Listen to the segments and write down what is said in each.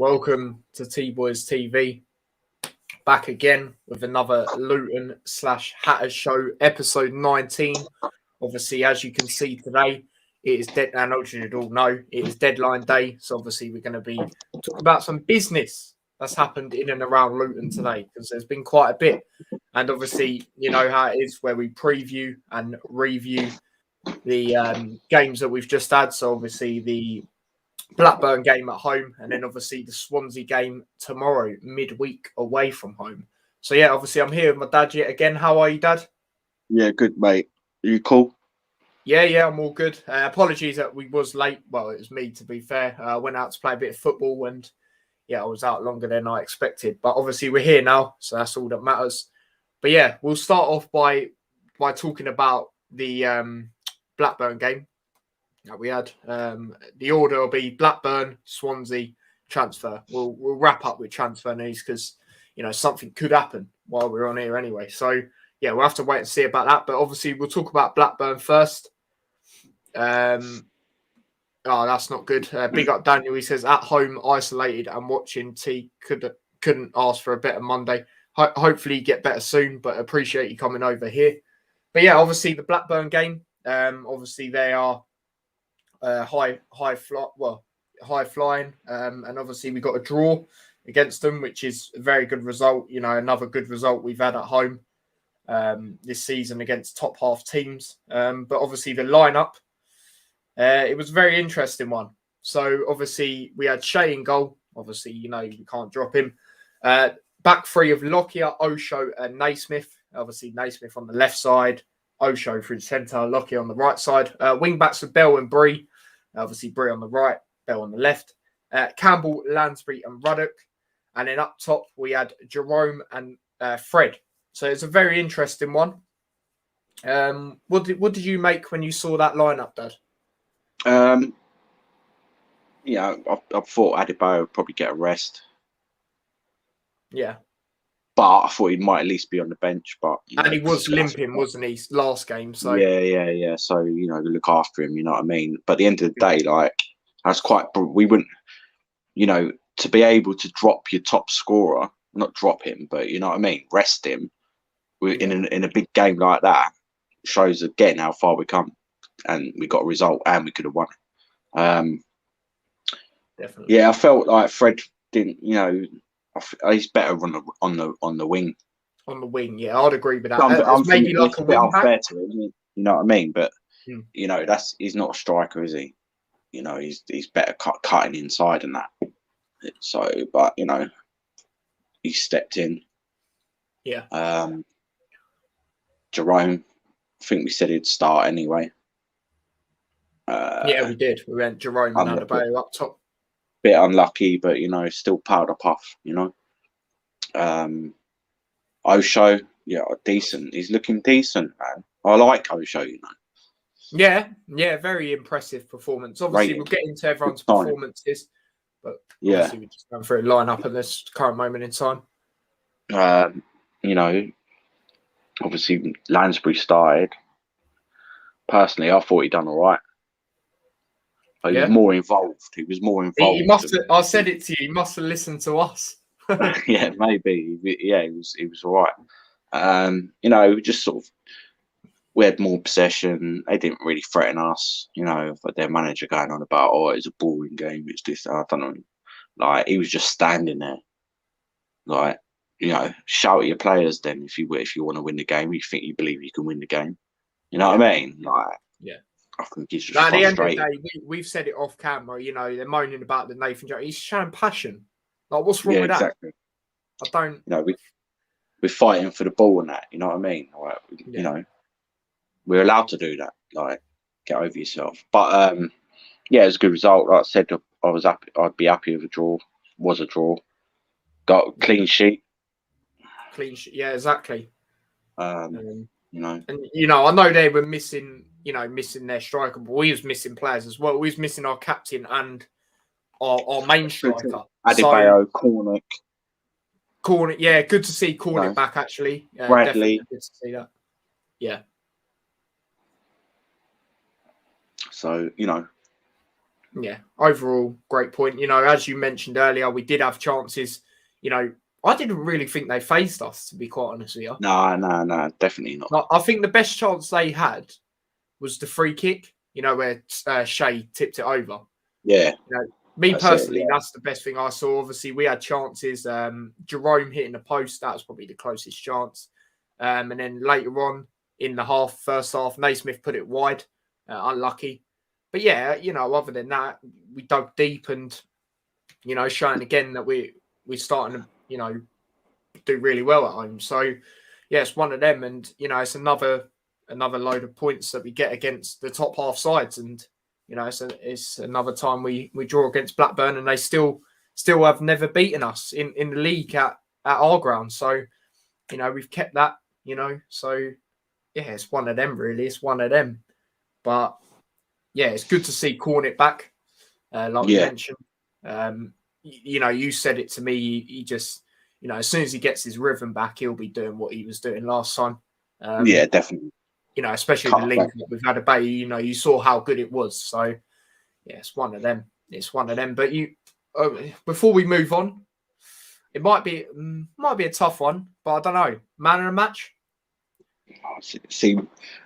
Welcome to T-Boys TV. Back again with another Luton / Hatters show, episode 19. Obviously, as you can see today, it is I know you all know it is deadline day. So obviously, we're going to be talking about some business that's happened in and around Luton today, because there's been quite a bit. And obviously, you know how it is where we preview and review the games that we've just had. So obviously the Blackburn game at home, and then obviously the Swansea game tomorrow, midweek away from home. So yeah, obviously I'm here with my dad yet again. How are you, Dad? Yeah, good, mate. Are you cool? Yeah, I'm all good. Apologies that we was late. Well, it was me, to be fair. I went out to play a bit of football, and yeah, I was out longer than I expected. But obviously we're here now, so that's all that matters. But yeah, we'll start off by talking about the Blackburn game that we had. The order will be Blackburn, Swansea, transfer. We'll wrap up with transfer news because something could happen while we're on here anyway. So yeah, we'll have to wait and see about that. But obviously we'll talk about Blackburn first. Oh, that's not good. Big up Daniel. He says at home, isolated and watching. T couldn't ask for a better Monday. Hopefully you get better soon, but appreciate you coming over here. But yeah, obviously the Blackburn game. Obviously they are high flying, and obviously we got a draw against them, which is a very good result. Another good result we've had at home this season against top half teams. But obviously the lineup, it was a very interesting one. So obviously we had Shea in goal. Obviously, you can't drop him. Back three of Lockyer, Osho, and Naismith. Obviously Naismith on the left side, Osho through the centre, Lockyer on the right side. Wing backs with Bell and Bree. Obviously Bree on the right, Bell on the left. Campbell, Lansbury, and Ruddock. And then up top we had Jerome and Fred. So it's a very interesting one. What did you make when you saw that lineup, Dad? Yeah, I thought Adebayo would probably get a rest. Yeah. But I thought he might at least be on the bench. But and he was limping, wasn't he, last game? So yeah. So look after him. You know what I mean. But at the end of the day, that's quite. We wouldn't, to be able to drop your top scorer, not drop him, but you know what I mean, rest him. In a big game like that, shows again how far we come, and we got a result, and we could have won it. Definitely. Yeah, I felt like Fred didn't. He's better on the wing. On the wing, yeah, I'd agree with that. Maybe like a wing back. To him, you know what I mean? But he's not a striker, is he? He's better cutting inside and that. So, but he stepped in. Yeah. Jerome, I think we said he'd start anyway. Yeah, we did. We went Jerome and Adebayo up top. Bit unlucky, but still powder puff. Osho, decent. He's looking decent, man. I like Osho. Yeah, very impressive performance. Obviously, we'll get into everyone's performances, but obviously we're just going through a lineup at this current moment in time. Obviously Lansbury started. Personally, I thought he'd done all right. He was more involved. He must have. I said it to you. He must have listened to us. Yeah, maybe. Yeah, he was all right. Just sort of, we had more possession. They didn't really threaten us. But their manager going on about, it's a boring game. It's this. I don't know. He was just standing there. Shout at your players then if you want to win the game. You believe you can win the game. You know what I mean? Yeah. I think he's just at the end of the frustrated. day, we've said it off camera. They're moaning about the Nathan Jones. He's showing passion. What's wrong with exactly. that? I don't. We're fighting for the ball and that. You know what I mean? We're allowed to do that. Get over yourself. But it was a good result. Like I said, I was happy. I'd be happy with a draw. Was a draw. Got a clean sheet. Yeah, exactly. And I know they were missing their striker, but we was missing players as well. We was missing our captain and our main striker. Adebayo, Cornick, yeah, good to see Cornick back actually. Bradley, good to see that. Yeah. So Yeah, overall, great point. As you mentioned earlier, we did have chances. I didn't really think they faced us, to be quite honest with you. No, definitely not. I think the best chance they had was the free kick, where Shea tipped it over. Yeah. Me personally, that's the best thing I saw. Obviously, we had chances. Jerome hitting the post, that was probably the closest chance. And then later on in the first half, Naismith put it wide. Unlucky. But yeah, other than that, we dug deep and, showing again that we're starting to, do really well at home. So, yeah, it's one of them. And, it's another load of points that we get against the top half sides. And, it's another time we draw against Blackburn and they still have never beaten us in the league at our ground. So, we've kept that, So, yeah, it's one of them, really. It's one of them. But, yeah, it's good to see Cornet back, like we mentioned. You said it to me. He just, as soon as he gets his rhythm back, he'll be doing what he was doing last time. Yeah, definitely. Especially the league we've had a Bay. You saw how good it was. So, yeah, it's one of them. It's one of them. But before we move on, it might be a tough one, but I don't know. Man of the match. See,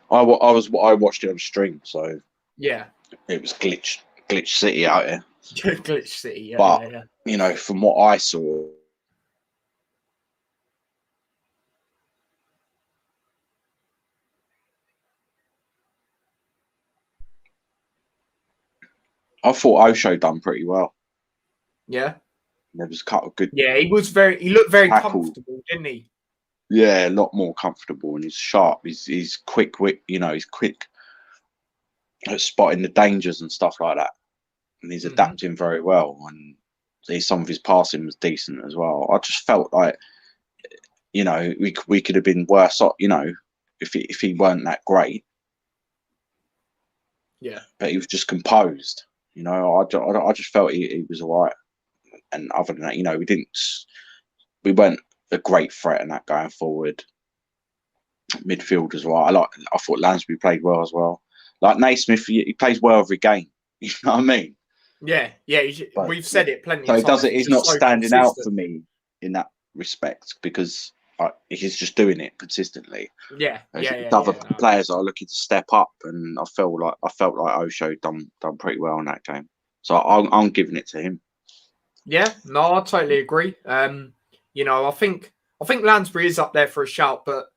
I watched it on stream, so yeah, it was glitch City out here. Glitch City, yeah. But yeah. From what I saw, I thought Osho done pretty well. Yeah, there was a couple of good. Yeah, he looked very comfortable, didn't he? Yeah, a lot more comfortable, and he's sharp. He's quick. He's quick at spotting the dangers and stuff like that, and he's adapting very well. And some of his passing was decent as well. I just felt like, we could have been worse off, if he weren't that great. Yeah, but he was just composed. I just felt he was all right. And other than that, we weren't a great threat in that going forward. Midfield as well. I thought Lansbury played well as well. Like Naismith, he plays well every game. You know what I mean? Yeah. We've said it plenty of times. He's not standing out for me in that respect because he's just doing it consistently. Yeah. Other players are looking to step up, and I felt like Osho done pretty well in that game. So I'm giving it to him. Yeah, no, I totally agree. I think Lansbury is up there for a shout, but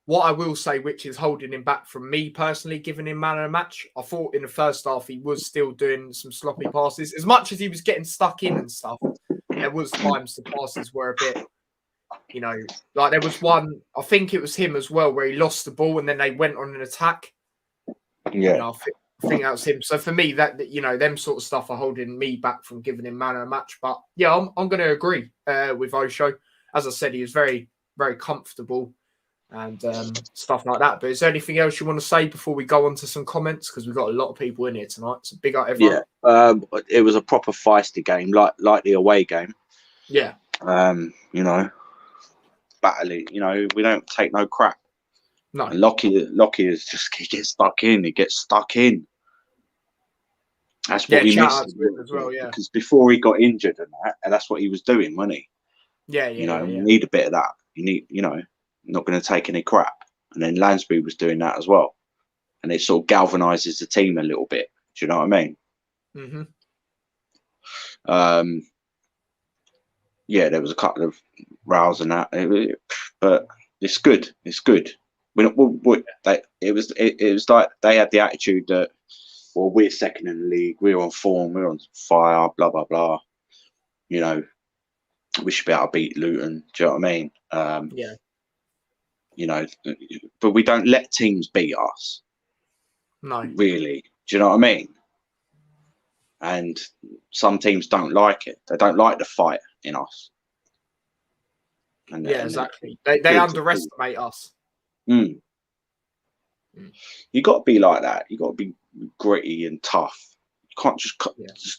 what I will say, which is holding him back from me personally, giving him man of the match, I thought in the first half he was still doing some sloppy passes. As much as he was getting stuck in and stuff, there was times the passes were a bit, like there was one, I think it was him as well, where he lost the ball and then they went on an attack. Yeah. I think that was him. So for me, that them sort of stuff are holding me back from giving him man of the match. But yeah, I'm going to agree with Osho. As I said, he was very, very comfortable and stuff like that. But is there anything else you want to say before we go on to some comments? Because we've got a lot of people in here tonight. So big up everyone. Yeah, it was a proper feisty game, like the away game. Yeah. Battling. We don't take no crap. No. And Lockie is just he gets stuck in. That's what he missed as well, yeah. Because before he got injured and that's what he was doing, wasn't he? Yeah. You need a bit of that. You need, not going to take any crap. And then Lansbury was doing that as well. And it sort of galvanizes the team a little bit. Do you know what I mean? Mm-hmm. Yeah, there was a couple of rows and that, but it's good. It's good. It was like they had the attitude that, well, we're second in the league, we're on form, we're on fire, blah blah blah. We should be able to beat Luton. Do you know what I mean? Yeah. But we don't let teams beat us. No. Really. Do you know what I mean? And some teams don't like it. They don't like the fight in us. Exactly. They underestimate us. You got to be like that. You got to be gritty and tough. You can't just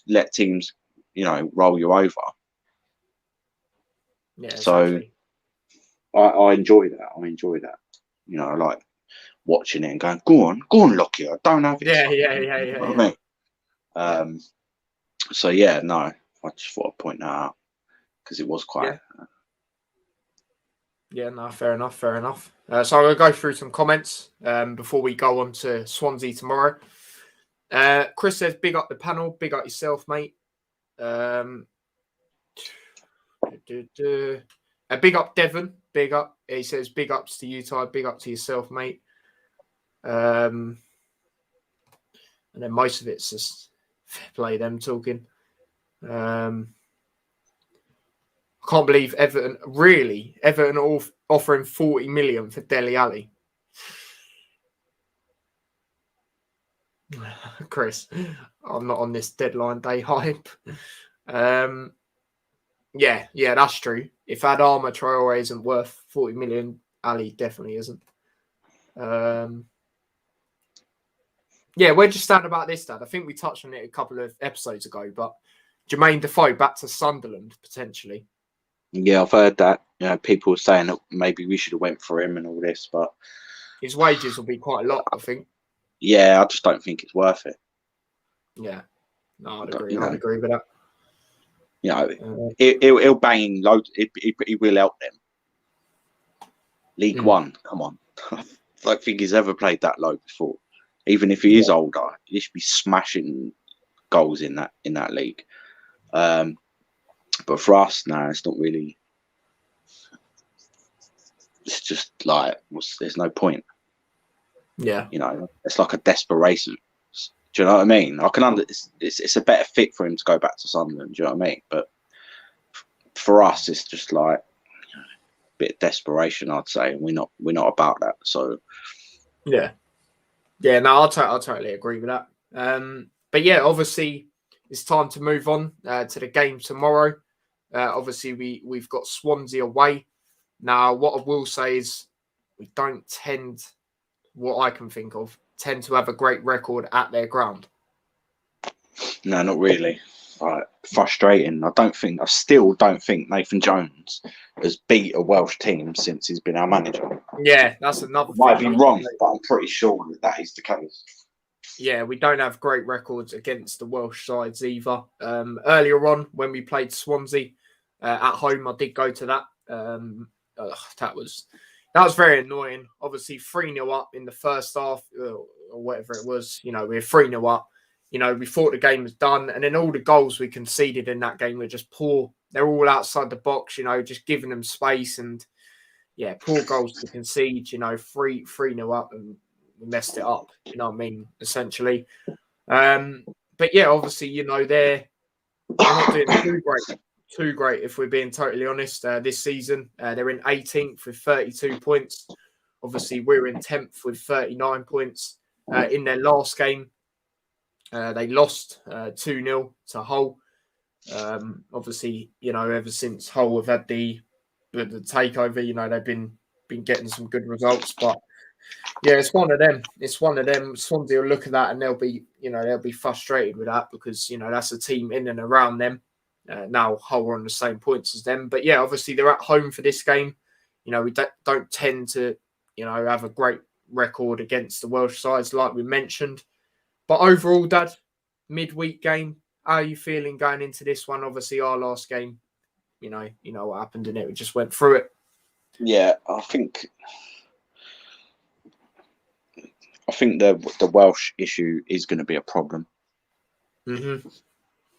let teams, roll you over. Yeah. Exactly. So I enjoy that. I like watching it and going, go on, Lockie. I don't have it. Yeah. You know what I mean? So yeah, no, I just thought I'd point that out because it was quite. Yeah, no, fair enough. So I'm going to go through some comments before we go on to Swansea tomorrow. Chris says, big up the panel, big up yourself, mate. Big up Devon, big up. He says, big ups to you, Ty, big up to yourself, mate. And then most of it's just fair play them talking. I can't believe Everton offering 40 million for Dele Alli. Chris, I'm not on this deadline day hype. Yeah, that's true. If Adama Traore isn't worth 40 million, Ali definitely isn't. Yeah, where'd you stand about this, Dad? I think we touched on it a couple of episodes ago, but Jermaine Defoe back to Sunderland, potentially. Yeah, I've heard that. You know, people were saying that maybe we should have went for him and all this, but his wages will be quite a lot, I think. Yeah, I just don't think it's worth it. Yeah, no, I'd agree. I'd agree with that. You know, he'll bang loads. He will help them. League One, come on. I don't think he's ever played that low before. Even if he is older, he should be smashing goals in that league. But for us, no, it's not really. It's just like there's no point. Yeah, you know, it's like a desperation. Do you know what I mean? I can it's a better fit for him to go back to Sunderland. Do you know what I mean? But for us, it's just like a bit of desperation, I'd say, and we're not about that. So yeah. No, I'll totally agree with that. But yeah, obviously, it's time to move on to the game tomorrow. Obviously, we've got Swansea away. Now, what I will say is we don't tend, what I can think of, tend to have a great record at their ground. No, not really. Frustrating. I still don't think Nathan Jones has beat a Welsh team since he's been our manager. Yeah, that's another thing. Might be wrong, but I'm pretty sure that is the case. Yeah, we don't have great records against the Welsh sides either. Earlier on, when we played Swansea at home, I did go to that. That was very annoying. Obviously, 3-0 up in the first half, or whatever it was. You know, we were 3-0 up. You know, we thought the game was done. And then all the goals we conceded in that game were just poor. They're all outside the box, you know, just giving them space. And, yeah, poor goals to concede, you know, 3-0 up, and we messed it up, you know what I mean, essentially. But, yeah, obviously, you know, they're not doing too great, if we're being totally honest, this season. They're in 18th with 32 points. Obviously, we're in 10th with 39 points. In their last game, they lost 2-0 to Hull. Obviously, you know, ever since Hull have had the takeover, you know, they've been getting some good results. But yeah, it's one of them. Swansea will look at that and they'll be frustrated with that because, you know, that's a team in and around them. Now Hull are on the same points as them. But yeah, obviously they're at home for this game. You know, we don't tend to, you know, have a great record against the Welsh sides like we mentioned. But overall, Dad, midweek game, how are you feeling going into this one? Obviously, our last game, you know what happened in it. We just went through it. Yeah, I think the Welsh issue is going to be a problem. Mm-hmm.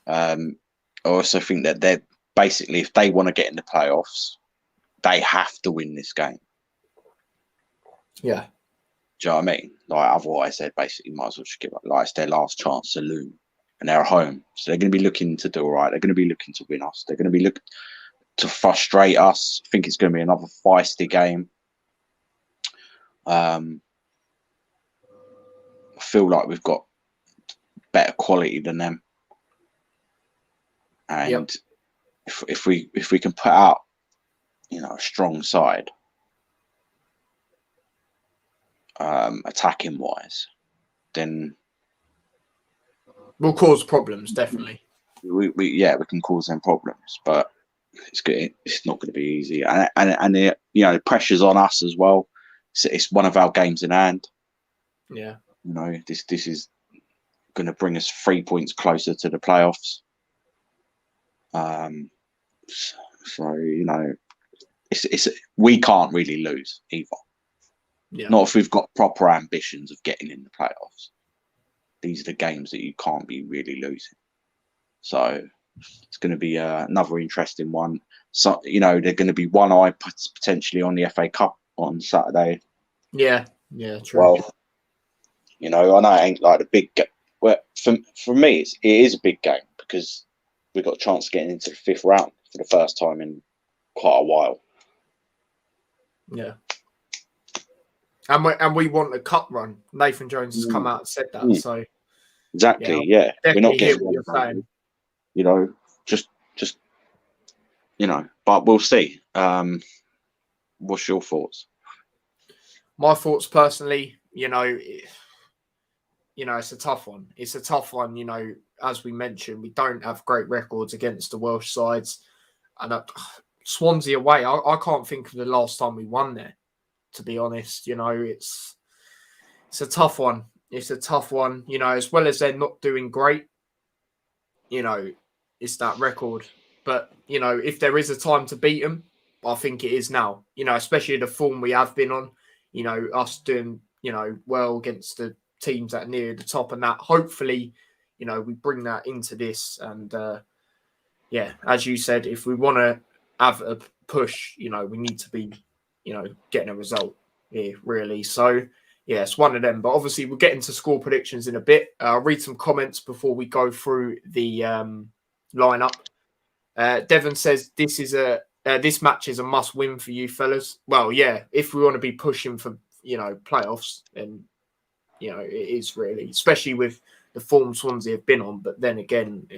I also think that they're basically, if they want to get in the playoffs, they have to win this game. Yeah. Do you know what I mean? Like, otherwise, they basically might as well just give up. Like, it's their last chance to lose. And they're at home. So they're going to be looking to do all right. They're going to be looking to win us. They're going to be looking to frustrate us. I think it's going to be another feisty game. I feel like we've got better quality than them. And if we can put out, you know, a strong side, attacking wise, then we'll cause problems, definitely. We can cause them problems, but it's good. It's not going to be easy, and the, you know, the pressure's on us as well. It's one of our games in hand. Yeah, you know, this is going to bring us 3 points closer to the playoffs. So it's we can't really lose either. Yeah. Not if we've got proper ambitions of getting in the playoffs. These are the games that you can't be really losing. So it's going to be another interesting one. So they're going to be one eye potentially on the FA Cup on Saturday. Yeah, true. Well, I know it ain't like the big game. Well, for me, it is a big game because we've got a chance of getting into the 5th round for the first time in quite a while. Yeah. And we want a cup run. Nathan Jones has come out and said that. So exactly, yeah. We're not getting what you're saying. Just but we'll see. What's your thoughts? My thoughts personally, it's a tough one. It's a tough one. As we mentioned, we don't have great records against the Welsh sides. And Swansea away, I can't think of the last time we won there, to be honest. It's a tough one. It's a tough one. As well as they're not doing great, it's that record. But, if there is a time to beat them, I think it is now. Especially the form we have been on, us doing, well against the teams that are near the top, and that hopefully, we bring that into this. And as you said, if we want to have a push, we need to be, getting a result here, really. So it's one of them. But obviously, we'll get into score predictions in a bit. I'll read some comments before we go through the lineup. Devon says this match is a must-win for you fellas. Well, yeah, if we want to be pushing for playoffs, then it is really, especially with the form Swansea have been on. But then again,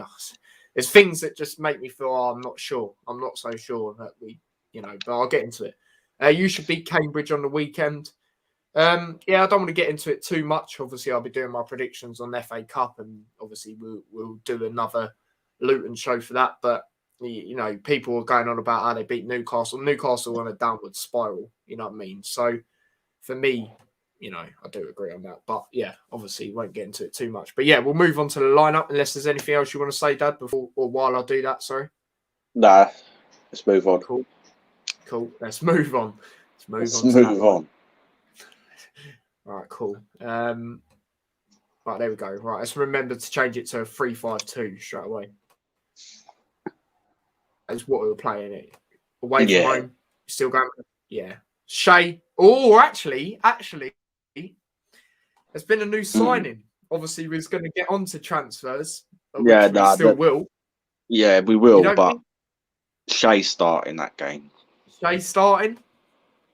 there's things that just make me feel I'm not sure. I'm not so sure that we, but I'll get into it. You should beat Cambridge on the weekend. I don't want to get into it too much. Obviously, I'll be doing my predictions on the FA Cup, and obviously we'll do another Luton show for that. But people are going on about how they beat Newcastle. Newcastle on a downward spiral. You know what I mean? So for me, I do agree on that. But yeah, obviously, won't get into it too much. But yeah, we'll move on to the lineup unless there's anything else you want to say, Dad, before or while I do that. Sorry. Nah, let's move on. Cool. Let's move on. Let's move on. All right, cool. Right, there we go. Right, let's remember to change it to a 3-5-2 straight away. That's what we were playing it. Away from home. Still going. Yeah. Shay. Oh, actually, there's been a new signing. Obviously, we're going to get onto transfers. Which we still will. Yeah, we will, but Shay's starting that game. Shay's starting?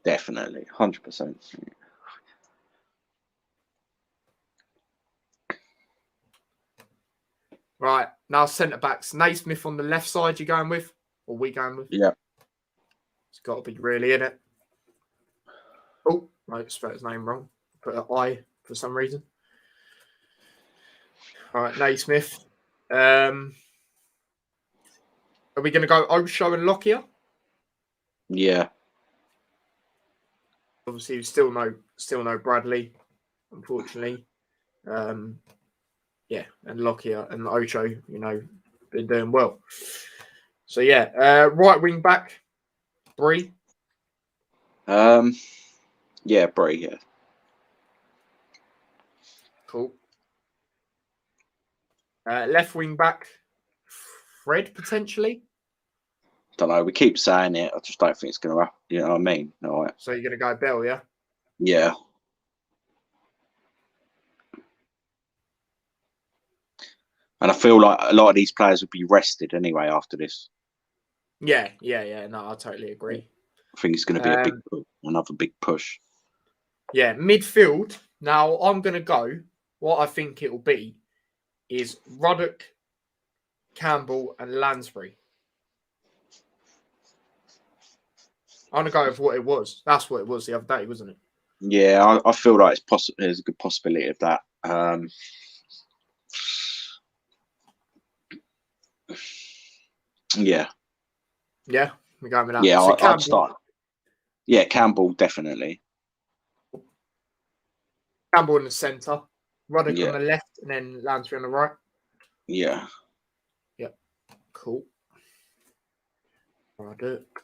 Definitely. 100%. Right, now centre-backs. Naismith on the left side you're going with? Or we going with? Yeah. It's got to be really, in it. Oh, I spelled his name wrong. Put an I for some reason. All right, Naismith. Are we going to go Osho and Lockyer? Yeah. Obviously, still no Bradley, unfortunately. And Lockyer and Osho, been doing well. So right wing back, Bree. Yeah, Bree. Yeah. Cool. Left wing back, Fred potentially. Don't know. We keep saying it. I just don't think it's going to happen. You know what I mean? All right. So you're going to go Bell, yeah? Yeah. And I feel like a lot of these players would be rested anyway after this. Yeah. No, I totally agree. I think it's going to be another big push. Yeah, midfield. Now, I'm going to go. What I think it will be is Ruddock, Campbell, and Lansbury. I'm going to go with what it was. That's what it was the other day, wasn't it? Yeah, I feel like there's a good possibility of that. Yeah. Yeah, we're going with that. Yeah, so I'd start. Yeah, Campbell, definitely. Campbell in the centre, Ruddock on the left, and then Lansbury on the right. Yeah. Yep. Cool. Ruddock.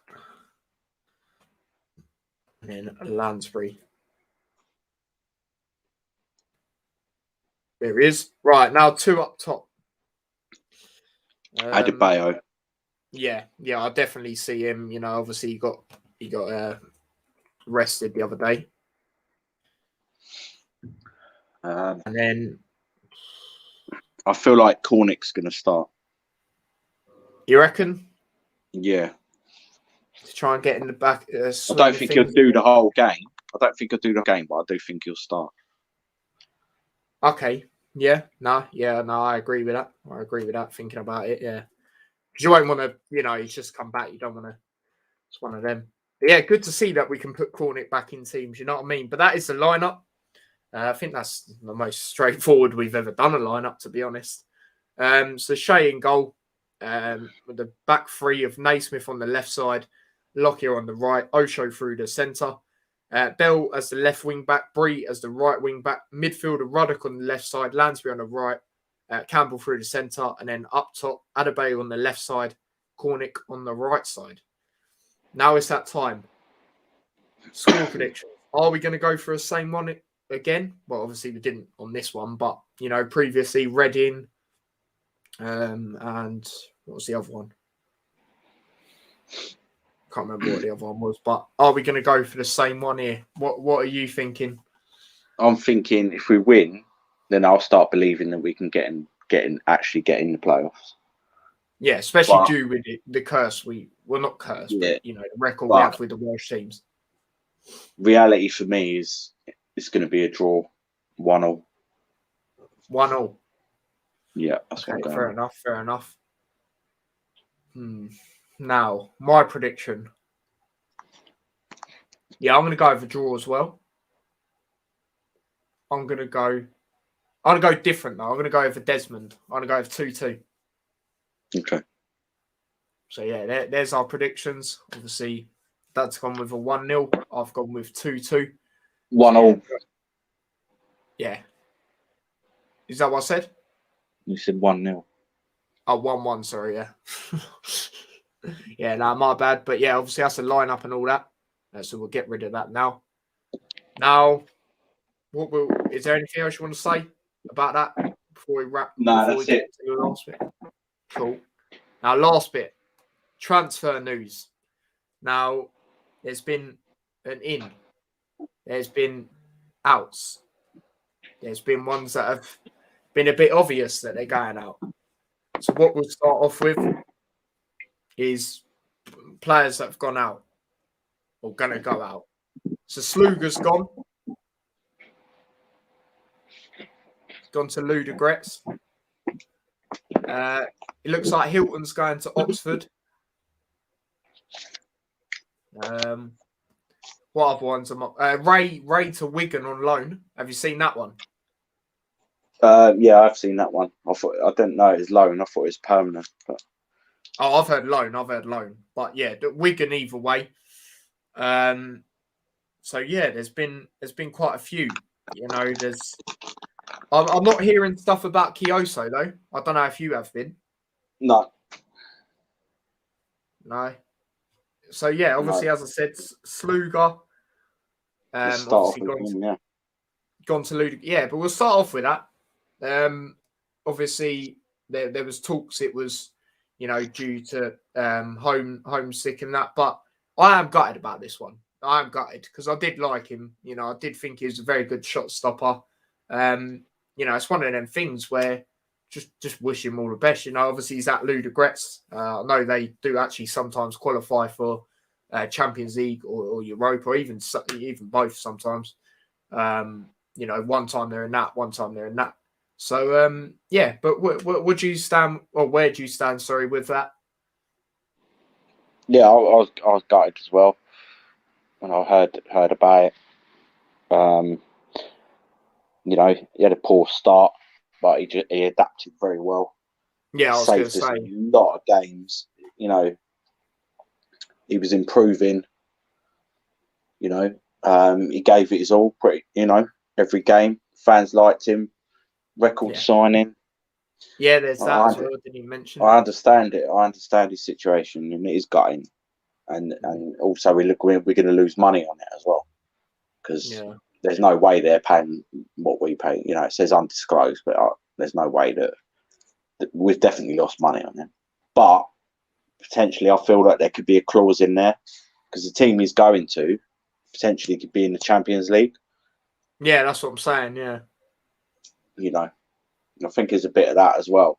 And then Lansbury. There he is. Right, now 2 up top. Adebayo. Yeah, I definitely see him. Obviously he got rested the other day. And then I feel like Cornick's going to start. You reckon? Yeah. To try and get in the back. I don't think he'll do the whole game. But I do think he'll start. Okay. Yeah. No, I agree with that. Thinking about it, yeah. Because you won't want to, he's just come back. You don't want to. It's one of them. But yeah, good to see that we can put Cornick back in teams. You know what I mean? But that is the lineup. I think that's the most straightforward we've ever done a lineup, to be honest. So Shea in goal, with the back three of Naismith on the left side, Lockyer on the right, Osho through the centre, Bell as the left wing back, Bree as the right wing back, midfielder Ruddock on the left side, Lansbury on the right, Campbell through the centre, and then up top, Adebayo on the left side, Cornick on the right side. Now it's that time. Score prediction. Are we going to go for the same one again? Well, obviously we didn't on this one, but previously Reading, and what was the other one? Can't remember what the other one was, but are we going to go for the same one here? What are you thinking? I'm thinking if we win, then I'll start believing that we can get in the playoffs. Yeah, especially due with the curse not curse, yeah, but the record we have with the Welsh teams. Reality for me is it's going to be a draw, 1-1. 1-1. Yeah, that's okay. Fair enough. Now, my prediction. Yeah, I'm going to go over draw as well. I'm going to go different though. I'm going to go over Desmond. I'm going to go over 2-2. Okay. So yeah, there's our predictions. Obviously, that's gone with a 1-0. I've gone with 2-2. 1-1. Yeah. Is that what I said? You said 1-0. Oh, 1-1, sorry, yeah. Yeah, no, my bad. But yeah, obviously that's a lineup and all that. So we'll get rid of that now. Now, is there anything else you want to say about that before we wrap? No, before we get to the last bit? Cool. Now, last bit. Transfer news. Now, there's been an in. There's been outs. There's been ones that have been a bit obvious that they're going out. So what we'll start off with is players that have gone out or going to go out. So Sluga's gone. Gone to Ludogorets. It looks like Hilton's going to Oxford. What other ones? Ray to Wigan on loan. Have you seen that one? Yeah, I've seen that one. I didn't know it was loan. I thought it was permanent. But... Oh, I've heard loan. But yeah, Wigan either way. So yeah, there's been quite a few. I'm not hearing stuff about Kioso though. I don't know if you have been. No. So yeah, obviously, as I said, Sluga. Obviously gone to Luton. Yeah, but we'll start off with that. Obviously, there was talks. It was, due to homesick and that. But I am gutted about this one. I am gutted because I did like him. I did think he was a very good shot stopper. It's one of them things where just wish him all the best. Obviously he's at Ludogorets. I know they do actually sometimes qualify for Champions League or Europa, or even both sometimes. One time they're in that, one time they're in that. So yeah, but would you stand, or where do you stand? Sorry, with that. Yeah, I was gutted as well when I heard about it. He had a poor start, but he adapted very well. Yeah, I was going to say a lot of games. He was improving. He gave it his all. Every game, fans liked him. Record signing. Yeah, there's that as well. Didn't you mention? I understand it. I understand his situation, and it is gutting. and also we're going to lose money on it as well, because there's no way they're paying what we pay. You know, it says undisclosed, but there's no way that we've definitely lost money on it. But potentially, I feel like there could be a clause in there, because the team he's going to potentially could be in the Champions League. Yeah, that's what I'm saying. Yeah, you know, I think there's a bit of that as well.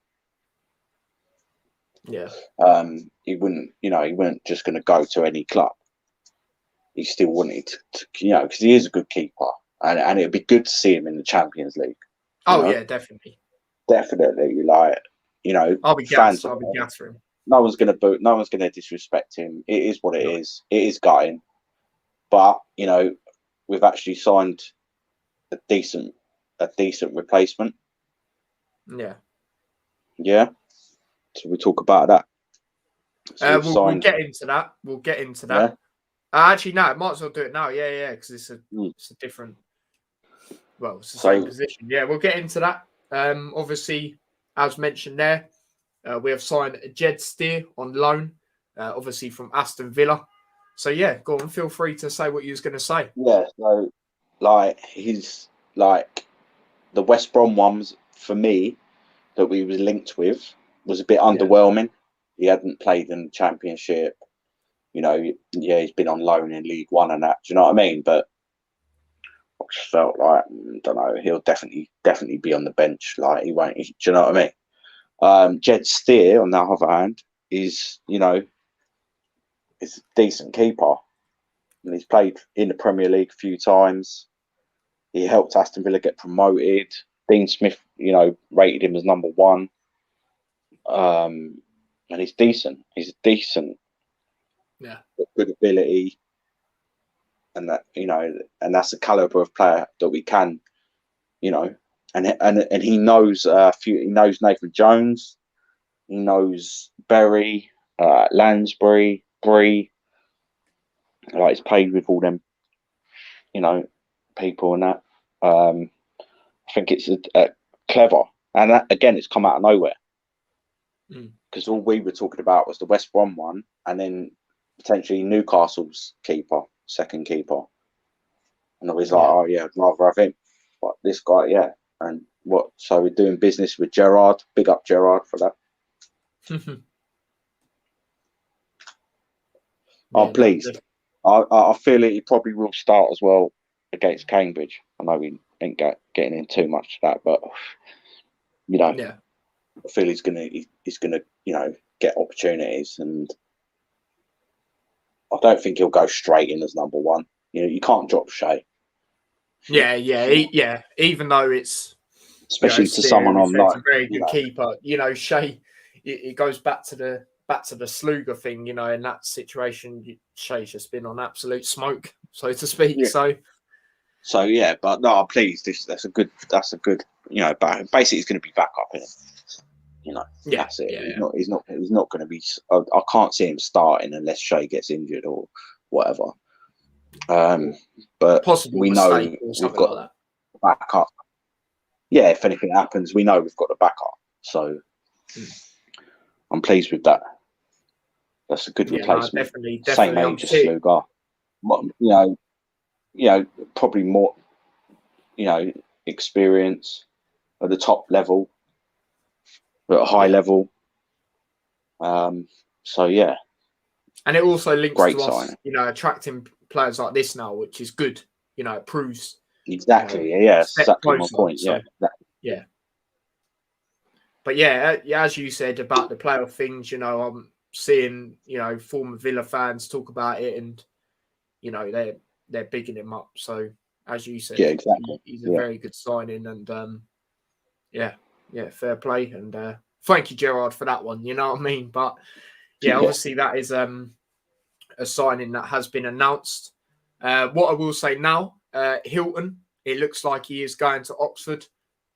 Yeah. He weren't just going to go to any club. He still wanted to, because he is a good keeper, and it'd be good to see him in the Champions League. Yeah, definitely. Definitely, I'll be gassed. I'll be gassed for him. No one's going to boot. No one's going to disrespect him. It is what it is. It is gutting, but we've actually signed a decent replacement. Yeah. Yeah. So we talk about that. So we'll get into that. We'll get into that. Yeah. Actually, no, might as well do it now. Yeah, because it's a different. Well, it's the same position. Yeah, we'll get into that. Obviously, as mentioned there, we have signed Jed Steer on loan, obviously from Aston Villa. So yeah, go on. Feel free to say what you was going to say. Yeah. So he's the West Brom ones for me that we was linked with was a bit underwhelming. He hadn't played in the Championship. He's been on loan in League One and that. Do you know what I mean? But I just felt like, I don't know, he'll definitely be on the bench. Like, he won't. Do you know what I mean? Jed Steer, on the other hand, is a decent keeper, and he's played in the Premier League a few times. He helped Aston Villa get promoted. Dean Smith, rated him as number 1. And he's decent. He's decent. Yeah. Good ability. And that, and that's the caliber of player that we can, and he knows he knows Nathan Jones. He knows Berry, Lansbury, Bree. He's played with all them, people and that. I think it's clever, and that, again, it's come out of nowhere, because all we were talking about was the West Brom one, and then potentially Newcastle's second keeper, and I was like, oh yeah, I'd rather have him. But this guy, and what? So we're doing business with Gerrard. Big up Gerrard for that. I'm pleased. I feel it. He probably will start as well against Cambridge. I know we ain't getting in too much to that, but I feel he's gonna get opportunities, and I don't think he'll go straight in as number 1. You can't drop Shea. Yeah. Even though it's especially to someone on a very good keeper, Shea. It goes back to the Sluga thing, in that situation, Shea's just been on absolute smoke, so to speak. Yeah. So yeah, but no, I'm pleased. That's a good. Basically, he's going to be back up in it. That's it. Yeah, He's not going to be. I can't see him starting unless Shea gets injured or whatever. But possible we know we've got like backup. Yeah, if anything happens, we know we've got the backup. So I'm pleased with that. That's a good replacement. No, definitely. Same age as Sluga. Probably more, experience at the top level, at a high level. So yeah. And it also links great to sign. us, attracting players like this now, which is good. It proves exactly. Exactly my point. So, yeah. But as you said about the playoff things, I'm seeing, former Villa fans talk about it, and they're bigging him up. So as you said, exactly. He's a very good signing, and fair play, and thank you, Gerrard, for that one. You know what I mean? But obviously that is a signing that has been announced. What I will say now, Hilton, it looks like he is going to Oxford.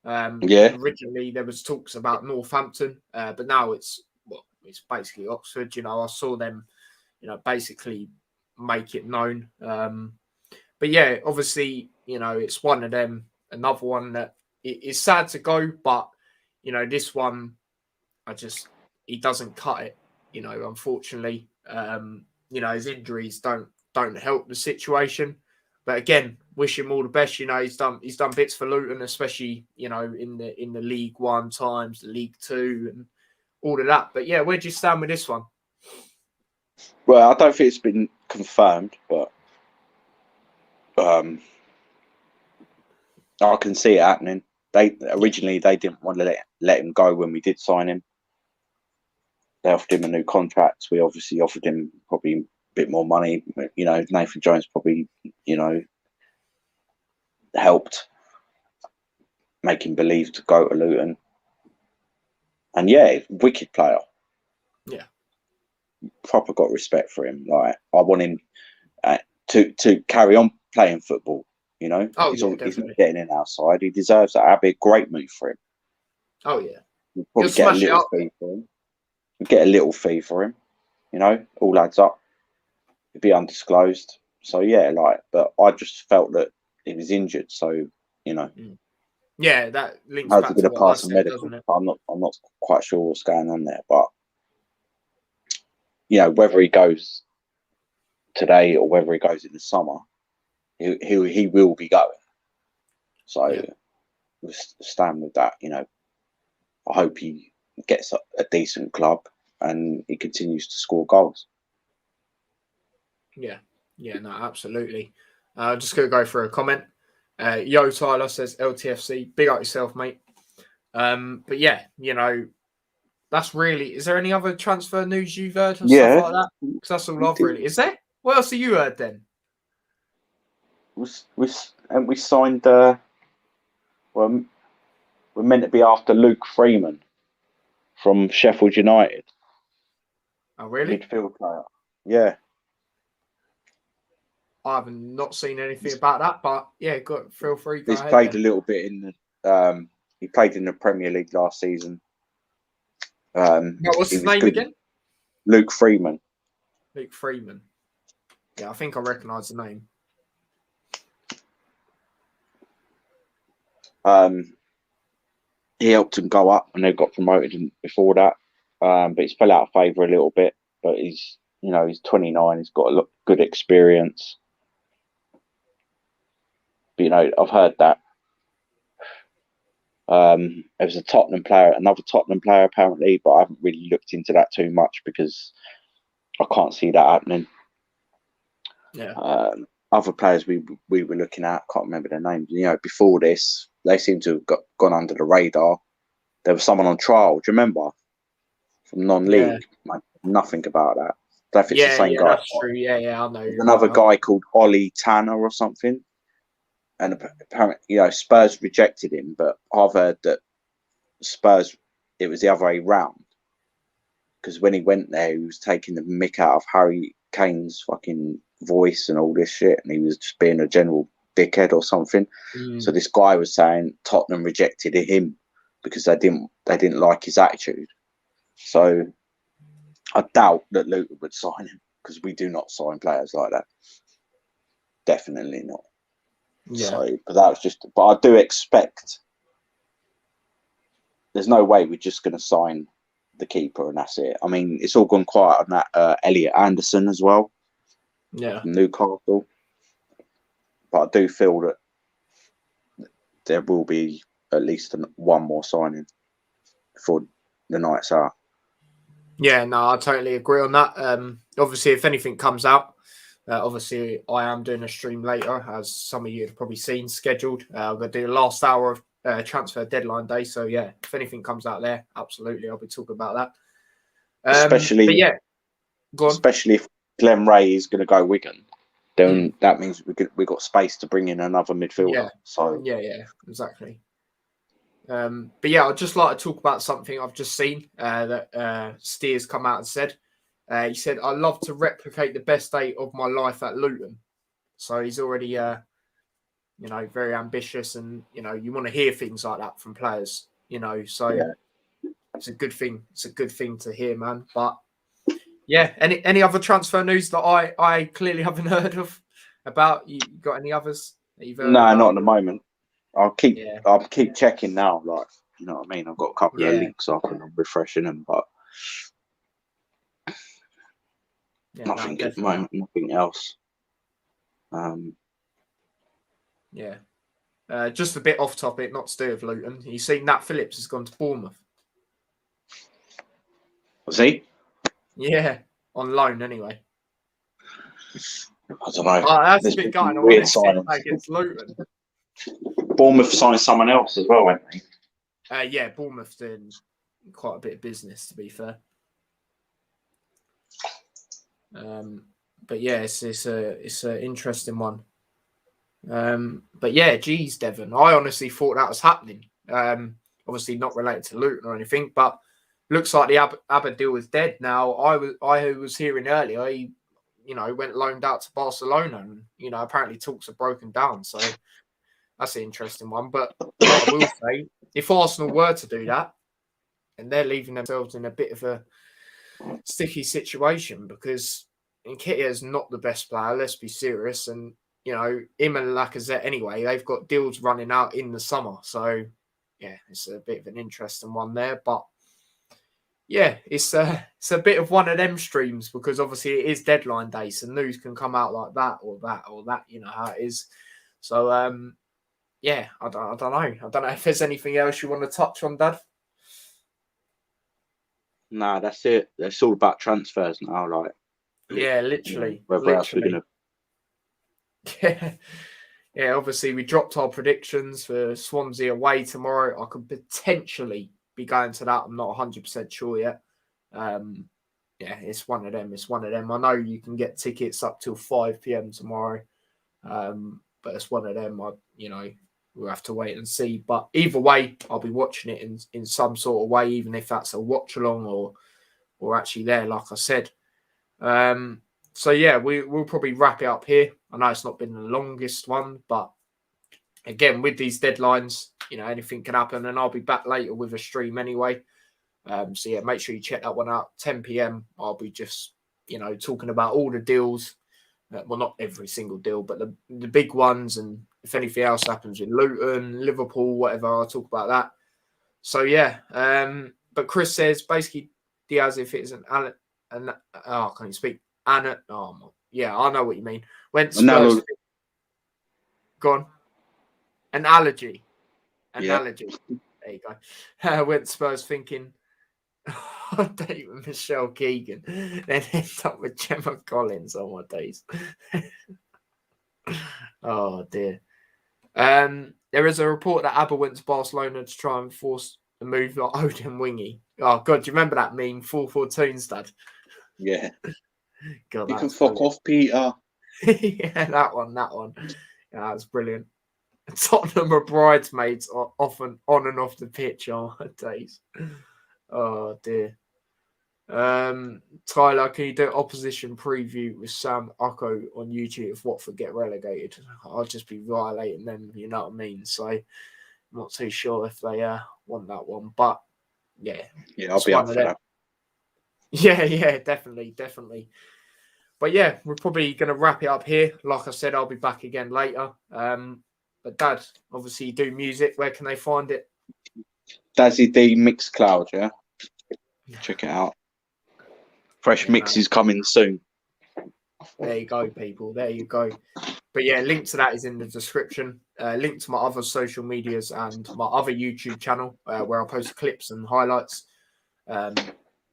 Originally there was talks about Northampton, but now it's basically Oxford. I saw them, basically make it known. But yeah, obviously, it's one of them. Another one that it's sad to go, but this one, he doesn't cut it. Unfortunately, his injuries don't help the situation. But again, wish him all the best. He's done bits for Luton, especially in the League One times, the League Two, and all of that. But yeah, where do you stand with this one? Well, I don't think it's been confirmed, but I can see it happening. They originally didn't want to let him go when we did sign him. They offered him a new contract. We obviously offered him probably a bit more money. Nathan Jones probably helped make him believe to go to Luton. And yeah, wicked player. Yeah, proper got respect for him. Like I want him to carry on playing football. He's not getting in our side. He deserves that. That'd be a great move for him. Oh yeah, we'll probably get a little fee for him. We'll get a little fee for him. All adds up. It'd be undisclosed. So yeah, but I just felt that he was injured. So yeah, that links how's back he to going to what pass I a said, medical? doesn't it? I'm not quite sure what's going on there, but whether he goes today or whether he goes in the summer, he will be going. So we'll stand with that. I hope he gets a decent club and he continues to score goals. Yeah, no, absolutely. Just gonna go for a comment. Yo, Tyler says LTFC, big up yourself, mate. But yeah, that's really. Is there any other transfer news you've heard and stuff like that? Because that's all I've really. Is there? What else have you heard then? We signed. We're meant to be after Luke Freeman from Sheffield United. Oh really? Midfield player. Yeah. I have not seen anything about that, but yeah, feel free. He's played a little bit in the. He played in the Premier League last season. What's his name again? Luke Freeman. Luke Freeman. Yeah, I think I recognise the name. He helped them go up, and they got promoted before that. But he's fell out of favour a little bit. But he's 29. He's got a lot good experience. But I've heard that. There was another Tottenham player apparently, but I haven't really looked into that too much because I can't see that happening. Yeah. Other players we were looking at, can't remember their names. Before this, they seem to have gone under the radar. There was someone on trial. Do you remember? From non-league, nothing about that. I don't think it's the same guy. That's true. Yeah, I know. There's another guy called Ollie Tanner or something. And apparently, Spurs rejected him, but I've heard that Spurs, it was the other way round. Because when he went there, he was taking the mick out of Harry Kane's fucking voice and all this shit, and he was just being a general dickhead or something. So this guy was saying Tottenham rejected him because they didn't like his attitude. So I doubt that Luton would sign him because we do not sign players like that. Definitely not. Yeah. So, but I do expect there's no way we're just going to sign the keeper and that's it. I mean, it's all gone quiet on that Elliot Anderson as well. Yeah. From Newcastle. But I do feel that there will be at least one more signing before the night's out. Yeah, no, I totally agree on that. Obviously, if anything comes out, obviously I am doing a stream later, as some of you have probably seen, scheduled. I'm going to do the last hour of transfer deadline day. So yeah, if anything comes out there, absolutely, I'll be talking about that. Especially if Glenn Ray is going to go Wigan, then that means we've got space to bring in another midfielder. Yeah. So yeah, exactly. But yeah, I'd just like to talk about something I've just seen that Steers come out and said. He said, "I love to replicate the best day of my life at Luton." So he's already, very ambitious, and you want to hear things like that from players. So it's a good thing. It's a good thing to hear, man. But yeah, any other transfer news that I clearly haven't heard of about? You got any others that you've heard about? No, not at the moment. I'll keep checking now. Like, you know what I mean? I've got a couple of links up and I'm refreshing them, but Yeah, nothing no, at the moment, nothing else. Yeah. Just a bit off topic, not to do with Luton. You see, Nat Phillips has gone to Bournemouth. Was he? Yeah, on loan anyway. I don't know. That's There's a bit been gutting. I weird wanted to see signings. that against Luton. Bournemouth signed someone else as well, won't they? Yeah, Bournemouth doing quite a bit of business, to be fair. But yeah, it's an interesting one. But yeah, geez, Devon, I honestly thought that was happening. Obviously not related to Luton or anything, but looks like the Abba deal is dead now. I was hearing earlier he, went loaned out to Barcelona, and apparently talks have broken down. So that's an interesting one. But what I will say, if Arsenal were to do that, and they're leaving themselves in a bit of a sticky situation because Nketiah's not the best player. Let's be serious, and him and Lacazette anyway, they've got deals running out in the summer. So, yeah, it's a bit of an interesting one there. But, yeah, it's a bit of one of them streams because obviously it is deadline day. So news can come out like that or that or that. You know how it is. So, yeah, I don't know. I don't know if there's anything else you want to touch on, Dad. Nah, that's it. It's all about transfers now. Like, yeah, literally. Whether else we're going to. Yeah, obviously we dropped our predictions for Swansea away tomorrow. I could potentially be going to that. I'm not 100% sure yet. Yeah, it's one of them. It's one of them. I know you can get tickets up till 5 p.m. tomorrow, but it's one of them. We'll have to wait and see. But either way, I'll be watching it in some sort of way, even if that's a watch along or actually there, like I said. So yeah, we'll probably wrap it up here. I know it's not been the longest one, but again, with these deadlines, anything can happen, and I'll be back later with a stream anyway. So yeah, make sure you check that one out. 10 p.m. I'll be just, talking about all the deals. Well, not every single deal, but the big ones, and if anything else happens in Luton, Liverpool, whatever, I'll talk about that. So yeah, but Chris says basically Diaz, if it's I can't even speak. Yeah, I know what you mean. When Spurs go on. Analogy. Yeah. There you go. Went Spurs thinking I'll date with Michelle Keegan, then end up with Gemma Collins on my days. Oh dear. There is a report that Abba went to Barcelona to try and force a move like Odin Wingy. Oh god, do you remember that meme? 4-4 Dad? Yeah. God, you can fuck off, Peter. Yeah, that one. Yeah, that's brilliant. Tottenham are bridesmaids often on and off the pitch on my days. Oh dear. Tyler, can you do opposition preview with Sam Ucko on YouTube if Watford get relegated? I'll just be violating them, you know what I mean? So I'm not too sure if they want that one, but yeah. Yeah, I'll be up for that. Yeah, definitely. But yeah, we're probably going to wrap it up here. Like I said, I'll be back again later. But Dad, obviously you do music. Where can they find it? Dazzy D Mixcloud, yeah? Check it out. Fresh mixes coming soon. There you go, people. There you go. But yeah, link to that is in the description. Link to my other social medias and my other YouTube channel where I post clips and highlights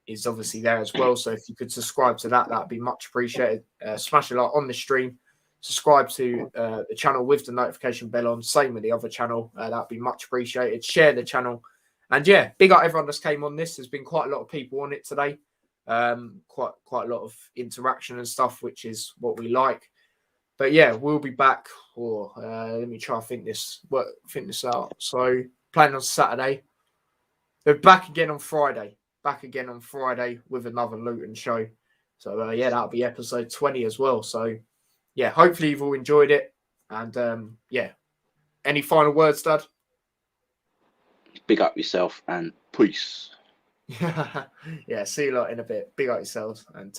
is obviously there as well. So if you could subscribe to that, that'd be much appreciated. Smash a like on the stream. Subscribe to the channel with the notification bell on. Same with the other channel. That'd be much appreciated. Share the channel. And yeah, big up everyone that's came on this. There's been quite a lot of people on it today. Quite a lot of interaction and stuff, which is what we like. But yeah, we'll be back. Let me try and think this out. So playing on Saturday. They're back again on Friday. With another Luton show. So yeah, that'll be episode 20 as well. So yeah, hopefully you've all enjoyed it. And yeah, any final words, Dad? Big up yourself and peace. Yeah, see you lot in a bit. Big up yourselves and